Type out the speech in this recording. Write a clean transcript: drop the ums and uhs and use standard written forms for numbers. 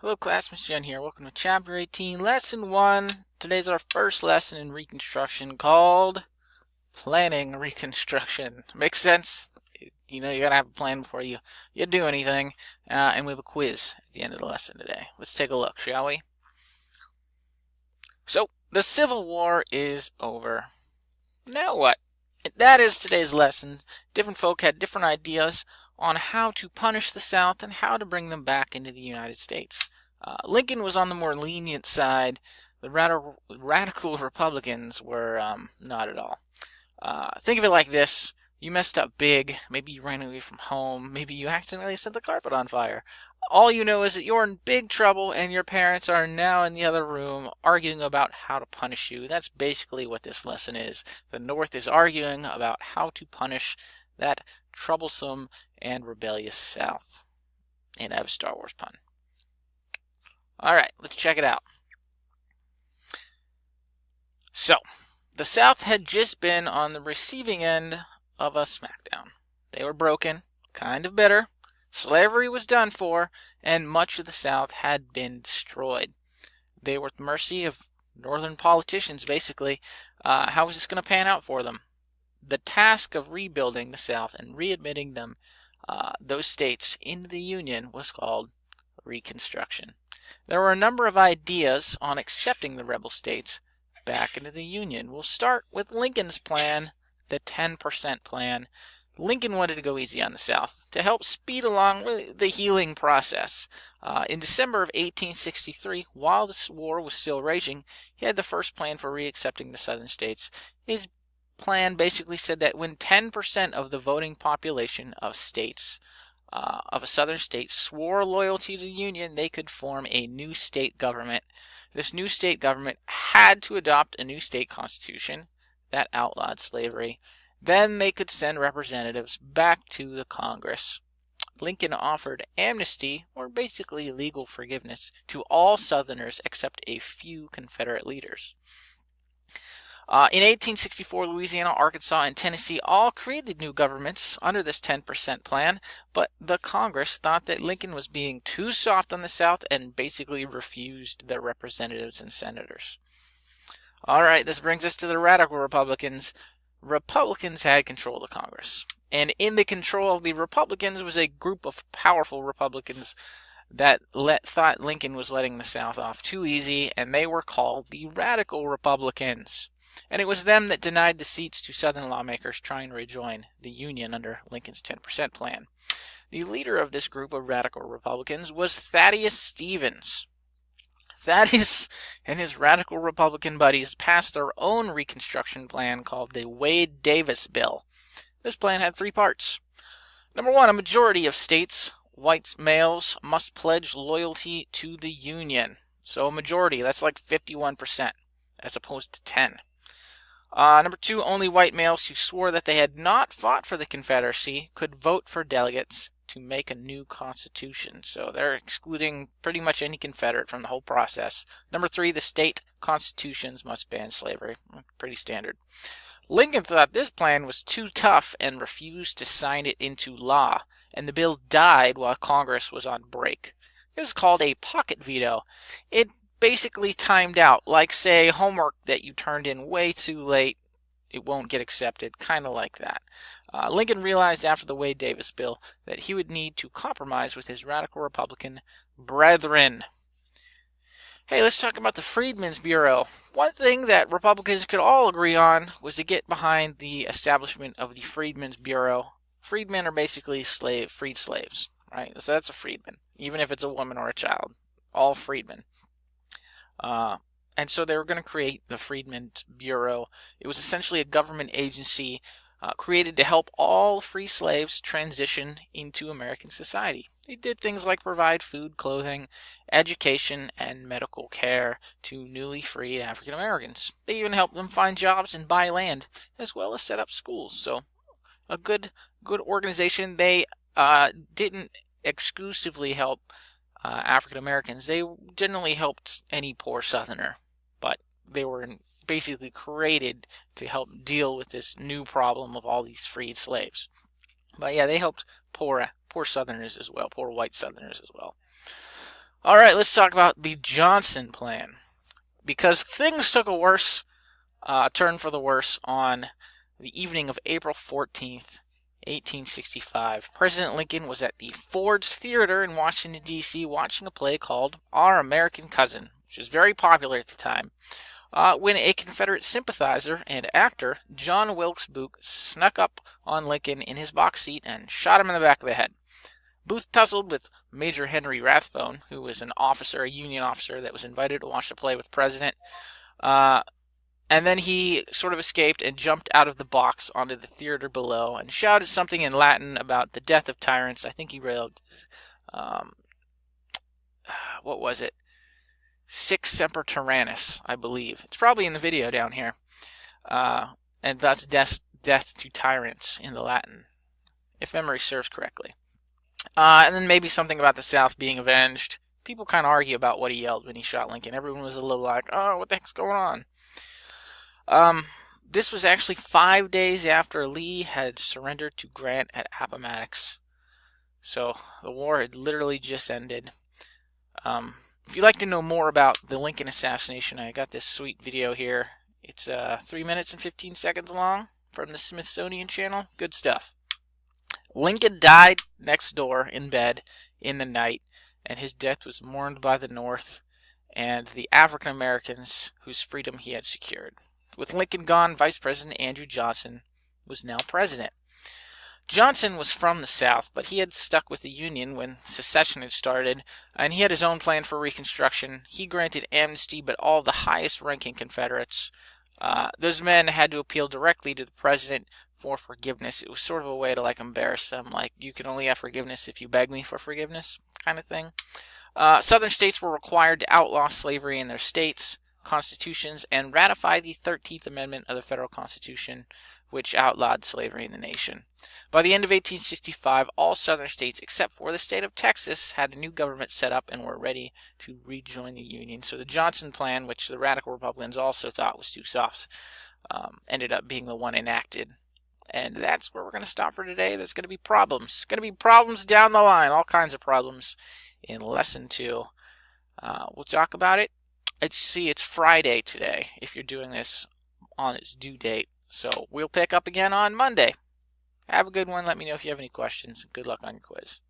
Hello class, Miss Jen here. Welcome to Chapter 18, Lesson 1. Today's our first lesson in Reconstruction called Planning Reconstruction. Makes sense? You know, you gotta have a plan before you do anything. And we have a quiz at the end of the lesson today. Let's take a look, shall we? So, the Civil War is over. Now what? That is today's lesson. Different folk had different ideas on how to punish the South and how to bring them back into the United States. Lincoln was on the more lenient side. The radical Republicans were not at all. Think of it like this. You messed up big. Maybe you ran away from home. Maybe you accidentally set the carpet on fire. All you know is that you're in big trouble and your parents are now in the other room arguing about how to punish you. That's basically what this lesson is. The North is arguing about how to punish that troublesome and rebellious South. And I have a Star Wars pun. Alright, let's check it out. So, the South had just been on the receiving end of a smackdown. They were broken, kind of bitter, slavery was done for, and much of the South had been destroyed. They were at the mercy of northern politicians, basically. How was this going to pan out for them? The task of rebuilding the South and readmitting them, those states into the Union, was called Reconstruction. There were a number of ideas on accepting the rebel states back into the Union. We'll start with Lincoln's plan, the 10% plan. Lincoln wanted to go easy on the South to help speed along the healing process. In December of 1863, while this war was still raging, he had the first plan for reaccepting the southern states. His plan basically said that when 10% of the voting population of states of a southern state swore loyalty to the Union, they could form a new state government. This new state government had to adopt a new state constitution that outlawed slavery. Then they could send representatives back to the Congress. Lincoln offered amnesty, or basically legal forgiveness, to all Southerners except a few Confederate leaders. In 1864, Louisiana, Arkansas, and Tennessee all created new governments under this 10% plan, but the Congress thought that Lincoln was being too soft on the South and basically refused their representatives and senators. Alright, this brings us to the radical Republicans. Republicans had control of the Congress. And in the control of the Republicans was a group of powerful Republicans that thought Lincoln was letting the South off too easy, and they were called the Radical Republicans. And it was them that denied the seats to Southern lawmakers trying to rejoin the Union under Lincoln's 10% plan. The leader of this group of radical Republicans was Thaddeus Stevens. Thaddeus and his radical Republican buddies passed their own Reconstruction plan called the Wade-Davis Bill. This plan had three parts. Number one, a majority of states, white males, must pledge loyalty to the Union. So a majority, that's like 51%, as opposed to 10. Number two, only white males who swore that they had not fought for the Confederacy could vote for delegates to make a new constitution. So they're excluding pretty much any Confederate from the whole process. Number three, the state constitutions must ban slavery. Pretty standard. Lincoln thought this plan was too tough and refused to sign it into law, and the bill died while Congress was on break. It was called a pocket veto. It basically timed out, like say homework that you turned in way too late, it won't get accepted, kind of like that. Lincoln realized after the Wade-Davis bill that he would need to compromise with his radical Republican brethren. Hey, let's talk about the Freedmen's Bureau. One thing that Republicans could all agree on was to get behind the establishment of the Freedmen's Bureau. Freedmen are basically freed slaves, right? So that's a freedman, even if it's a woman or a child. All freedmen. And so they were going to create the Freedmen's Bureau. It was essentially a government agency created to help all free slaves transition into American society. They did things like provide food, clothing, education, and medical care to newly freed African Americans. They even helped them find jobs and buy land, as well as set up schools. So a good organization. They didn't exclusively help African Americans. They generally helped any poor Southerner, but they were basically created to help deal with this new problem of all these freed slaves. But yeah, they helped poor Southerners as well, poor white Southerners as well. All right, let's talk about the Johnson plan. Because things took a worse turn for the worse on the evening of April 14th, 1865. President Lincoln was at the Ford's Theater in Washington, D.C., watching a play called Our American Cousin, which was very popular at the time, when a Confederate sympathizer and actor, John Wilkes Booth, snuck up on Lincoln in his box seat and shot him in the back of the head. Booth tussled with Major Henry Rathbone, who was an officer, a Union officer that was invited to watch the play with the president. And then he sort of escaped and jumped out of the box onto the theater below and shouted something in Latin about the death of tyrants. I think he railed, what was it? Sic semper tyrannis, I believe. It's probably in the video down here. And thus death to tyrants in the Latin, if memory serves correctly. And then maybe something about the South being avenged. People kind of argue about what he yelled when he shot Lincoln. Everyone was a little like, oh, what the heck's going on? This was actually 5 days after Lee had surrendered to Grant at Appomattox. So the war had literally just ended. If you'd like to know more about the Lincoln assassination, I got this sweet video here. It's 3 minutes and 15 seconds long from the Smithsonian Channel. Good stuff. Lincoln died next door in bed in the night, and his death was mourned by the North and the African Americans whose freedom he had secured. With Lincoln gone, Vice President Andrew Johnson was now president. Johnson was from the South, but he had stuck with the Union when secession had started, and he had his own plan for Reconstruction. He granted amnesty, but all the highest-ranking Confederates, those men had to appeal directly to the president for forgiveness. It was sort of a way to embarrass them, like you can only have forgiveness if you beg me for forgiveness, kind of thing. Southern states were required to outlaw slavery in their states' constitutions and ratify the 13th Amendment of the Federal Constitution, which outlawed slavery in the nation. By the end of 1865, all southern states except for the state of Texas had a new government set up and were ready to rejoin the Union. So the Johnson plan, which the radical Republicans also thought was too soft, ended up being the one enacted. And that's where we're going to stop for today. There's going to be problems. Going to be problems down the line, all kinds of problems in Lesson 2. We'll talk about it. It's Friday today if you're doing this on its due date. So we'll pick up again on Monday. Have a good one. Let me know if you have any questions. Good luck on your quiz.